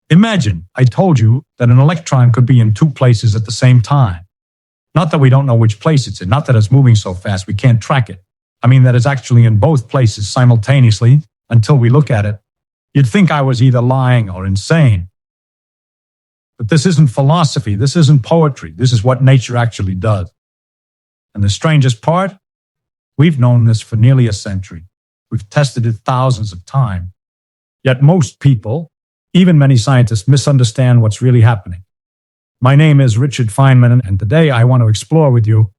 Imagine I told you that an electron could be in two places at the same time. Not that we don't know which place it's in, not that it's moving so fast we can't track it. I mean that it's actually in both places simultaneously until we look at it. You'd think I was either lying or insane. But this isn't philosophy, this isn't poetry, this is what nature actually does. And the strangest part? We've known this for nearly a century. We've tested it thousands of times. Yet most people, even many scientists, misunderstand what's really happening. My name is Richard Feynman, and today I want to explore with you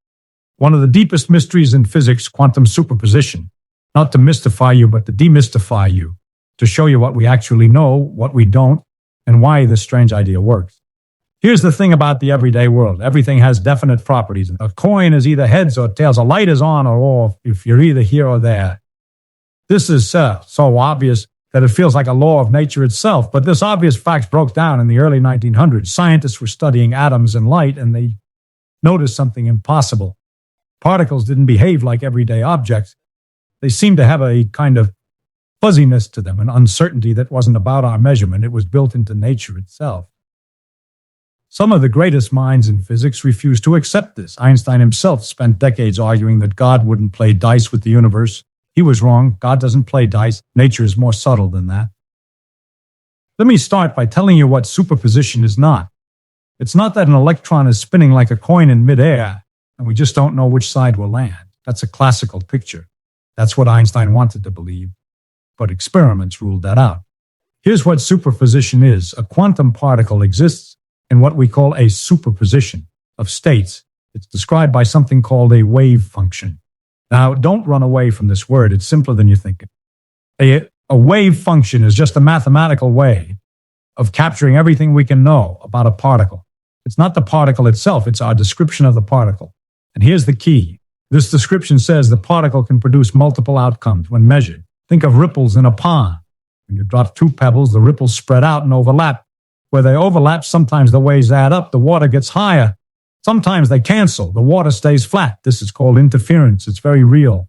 one of the deepest mysteries in physics, quantum superposition. Not to mystify you, but to demystify you, to show you what we actually know, what we don't, and why this strange idea works. Here's the thing about the everyday world. Everything has definite properties. A coin is either heads or tails. A light is on or off if you're either here or there. This is so obvious that it feels like a law of nature itself. But this obvious fact broke down in the early 1900s. Scientists were studying atoms and light, and they noticed something impossible. Particles didn't behave like everyday objects. They seemed to have a kind of fuzziness to them, an uncertainty that wasn't about our measurement. It was built into nature itself. Some of the greatest minds in physics refused to accept this. Einstein himself spent decades arguing that God wouldn't play dice with the universe. He was wrong. God doesn't play dice. Nature is more subtle than that. Let me start by telling you what superposition is not. It's not that an electron is spinning like a coin in midair, and we just don't know which side will land. That's a classical picture. That's what Einstein wanted to believe, but experiments ruled that out. Here's what superposition is. A quantum particle exists in what we call a superposition of states. It's described by something called a wave function. Now, don't run away from this word. It's simpler than you think. A wave function is just a mathematical way of capturing everything we can know about a particle. It's not the particle itself, it's our description of the particle. And here's the key. This description says the particle can produce multiple outcomes when measured. Think of ripples in a pond. When you drop two pebbles, the ripples spread out and overlap. Where they overlap, sometimes the waves add up, the water gets higher. Sometimes they cancel, the water stays flat. This is called interference. It's very real.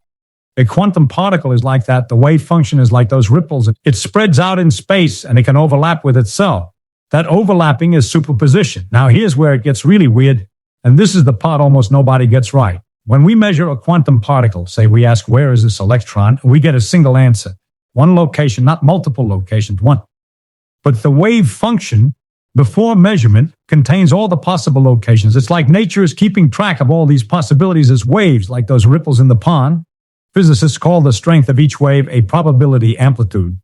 A quantum particle is like that. The wave function is like those ripples. It spreads out in space and it can overlap with itself. That overlapping is superposition. Now here's where it gets really weird, and this is the part almost nobody gets right. When we measure a quantum particle, say we ask where is this electron, we get a single answer. One location, not multiple locations, one. But the wave function, before measurement, contains all the possible locations. It's like nature is keeping track of all these possibilities as waves, like those ripples in the pond. Physicists call the strength of each wave a probability amplitude.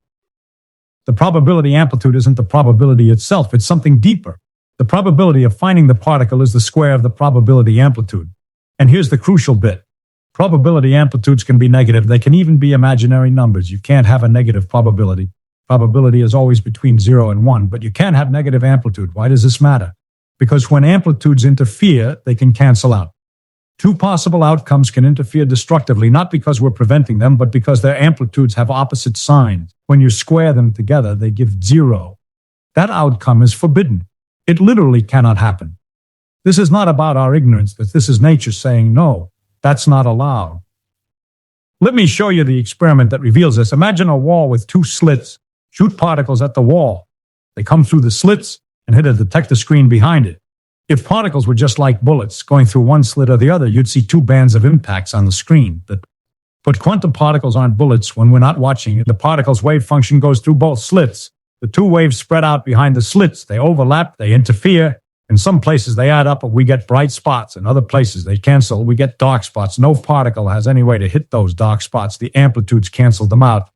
The probability amplitude isn't the probability itself, it's something deeper. The probability of finding the particle is the square of the probability amplitude. And here's the crucial bit. Probability amplitudes can be negative. They can even be imaginary numbers. You can't have a negative probability. Probability is always between 0 and 1, but you can't have negative amplitude. Why does this matter? Because when amplitudes interfere, they can cancel out. Two possible outcomes can interfere destructively, not because we're preventing them, but because their amplitudes have opposite signs. When you square them together, they give 0. That outcome is forbidden. It literally cannot happen. This is not about our ignorance, but this is nature saying, no, that's not allowed. Let me show you the experiment that reveals this. Imagine a wall with two slits. Shoot particles at the wall. They come through the slits and hit a detector screen behind it. If particles were just like bullets going through one slit or the other, you'd see two bands of impacts on the screen. But quantum particles aren't bullets. When we're not watching, the particle's wave function goes through both slits. The two waves spread out behind the slits. They overlap, they interfere. In some places they add up and we get bright spots. In other places they cancel, we get dark spots. No particle has any way to hit those dark spots. The amplitudes cancel them out.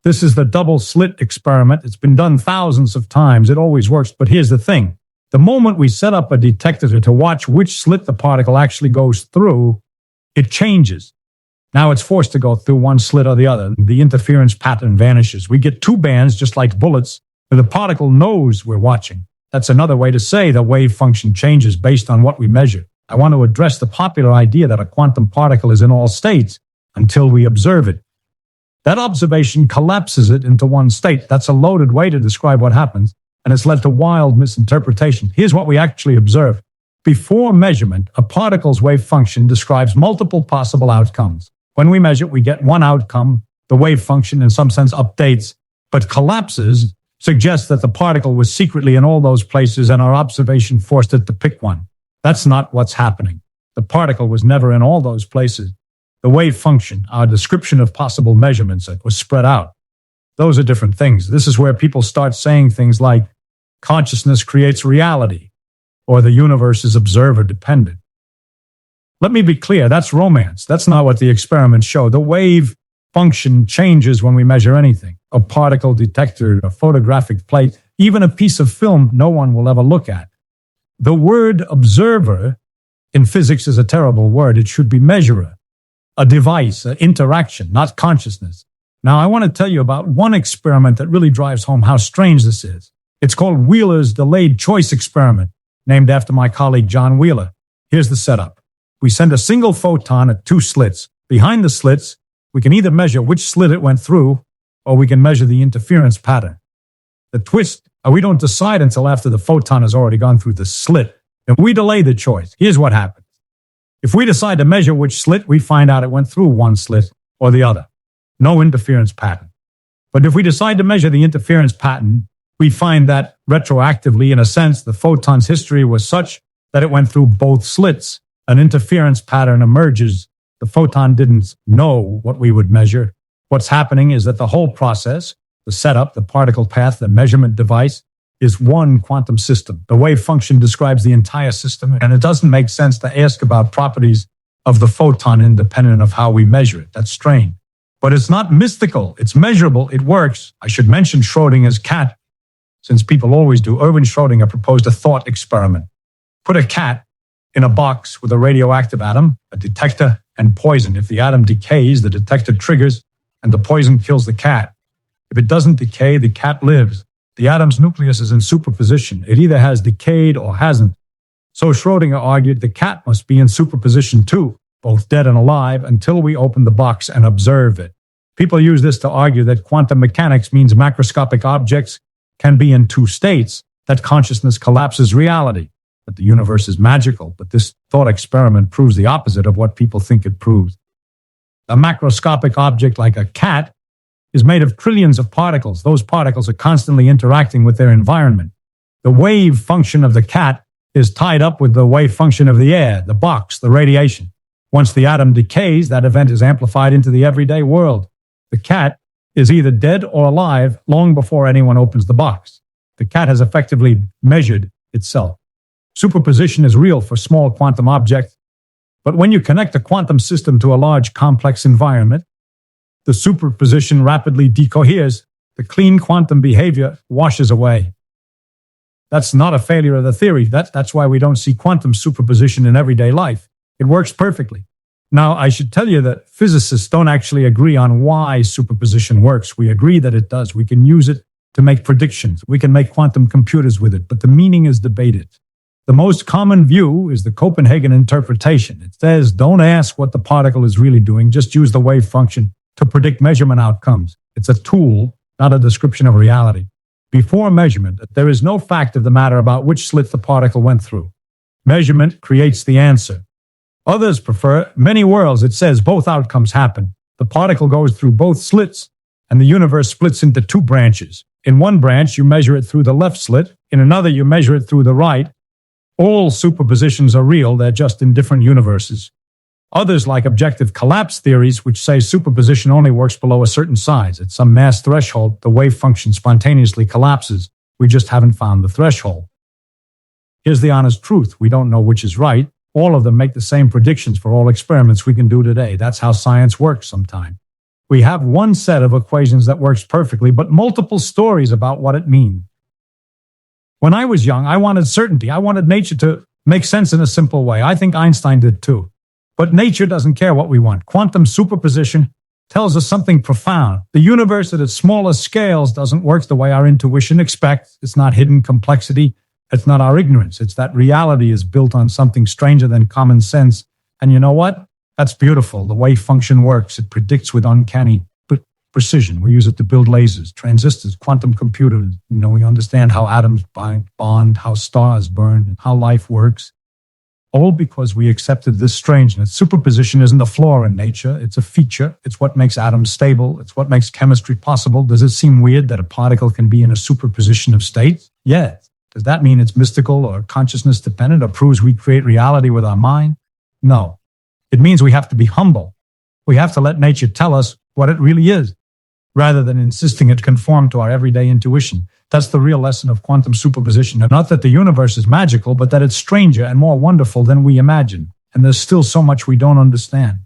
This is the double slit experiment. It's been done thousands of times. It always works. But here's the thing. The moment we set up a detector to watch which slit the particle actually goes through, it changes. Now it's forced to go through one slit or the other. The interference pattern vanishes. We get two bands just like bullets, and the particle knows we're watching. That's another way to say the wave function changes based on what we measure. I want to address the popular idea that a quantum particle is in all states until we observe it. That observation collapses it into one state. That's a loaded way to describe what happens, and it's led to wild misinterpretation. Here's what we actually observe. Before measurement, a particle's wave function describes multiple possible outcomes. When we measure, we get one outcome. The wave function, in some sense, updates, but collapses suggests that the particle was secretly in all those places and our observation forced it to pick one. That's not what's happening. The particle was never in all those places. The wave function, our description of possible measurements, was spread out. Those are different things. This is where people start saying things like consciousness creates reality or the universe is observer dependent. Let me be clear, that's romance. That's not what the experiments show. The wave function changes when we measure anything. A particle detector, a photographic plate, even a piece of film no one will ever look at. The word observer in physics is a terrible word. It should be measurer, a device, an interaction, not consciousness. Now, I want to tell you about one experiment that really drives home how strange this is. It's called Wheeler's delayed choice experiment, named after my colleague John Wheeler. Here's the setup. We send a single photon at two slits. Behind the slits, we can either measure which slit it went through, or we can measure the interference pattern. The twist, we don't decide until after the photon has already gone through the slit, and we delay the choice. Here's what happens. If we decide to measure which slit, we find out it went through one slit or the other. No interference pattern. But if we decide to measure the interference pattern, we find that retroactively, in a sense, the photon's history was such that it went through both slits. An interference pattern emerges. The photon didn't know what we would measure. What's happening is that the whole process, the setup, the particle path, the measurement device, is one quantum system. The wave function describes the entire system, and it doesn't make sense to ask about properties of the photon independent of how we measure it. That's strange. But it's not mystical. It's measurable. It works. I should mention Schrodinger's cat, since people always do. Erwin Schrödinger proposed a thought experiment. Put a cat in a box with a radioactive atom, a detector, and poison. If the atom decays, the detector triggers, and the poison kills the cat. If it doesn't decay, the cat lives. The atom's nucleus is in superposition. It either has decayed or hasn't. So Schrödinger argued the cat must be in superposition too, both dead and alive, until we open the box and observe it. People use this to argue that quantum mechanics means macroscopic objects can be in two states, that consciousness collapses reality, that the universe is magical. But this thought experiment proves the opposite of what people think it proves. A macroscopic object like a cat is made of trillions of particles. Those particles are constantly interacting with their environment. The wave function of the cat is tied up with the wave function of the air, the box, the radiation. Once the atom decays, that event is amplified into the everyday world. The cat is either dead or alive long before anyone opens the box. The cat has effectively measured itself. Superposition is real for small quantum objects, but when you connect a quantum system to a large complex environment, the superposition rapidly decoheres. The clean quantum behavior washes away. That's not a failure of the theory. That's why we don't see quantum superposition in everyday life. It works perfectly. Now, I should tell you that physicists don't actually agree on why superposition works. We agree that it does. We can use it to make predictions. We can make quantum computers with it, but the meaning is debated. The most common view is the Copenhagen interpretation. It says, don't ask what the particle is really doing, just use the wave function to predict measurement outcomes. It's a tool, not a description of reality. Before measurement, there is no fact of the matter about which slit the particle went through. Measurement creates the answer. Others prefer many worlds. It says both outcomes happen. The particle goes through both slits, and the universe splits into two branches. In one branch, you measure it through the left slit. In another, you measure it through the right. All superpositions are real. They're just in different universes. Others, like objective collapse theories, which say superposition only works below a certain size. At some mass threshold, the wave function spontaneously collapses. We just haven't found the threshold. Here's the honest truth. We don't know which is right. All of them make the same predictions for all experiments we can do today. That's how science works sometimes. We have one set of equations that works perfectly, but multiple stories about what it means. When I was young, I wanted certainty. I wanted nature to make sense in a simple way. I think Einstein did too. But nature doesn't care what we want. Quantum superposition tells us something profound. The universe at its smallest scales doesn't work the way our intuition expects. It's not hidden complexity. It's not our ignorance. It's that reality is built on something stranger than common sense. And you know what? That's beautiful. The wave function works. It predicts with uncanny precision. We use it to build lasers, transistors, quantum computers. We understand how atoms bond, how stars burn, and how life works. All because we accepted this strangeness. Superposition isn't a flaw in nature, it's a feature. It's what makes atoms stable. It's what makes chemistry possible. Does it seem weird that a particle can be in a superposition of states? Yes. Does that mean it's mystical or consciousness dependent or proves we create reality with our mind? No. It means we have to be humble. We have to let nature tell us what it really is, rather than insisting it conform to our everyday intuition. That's the real lesson of quantum superposition. And not that the universe is magical, but that it's stranger and more wonderful than we imagine. And there's still so much we don't understand.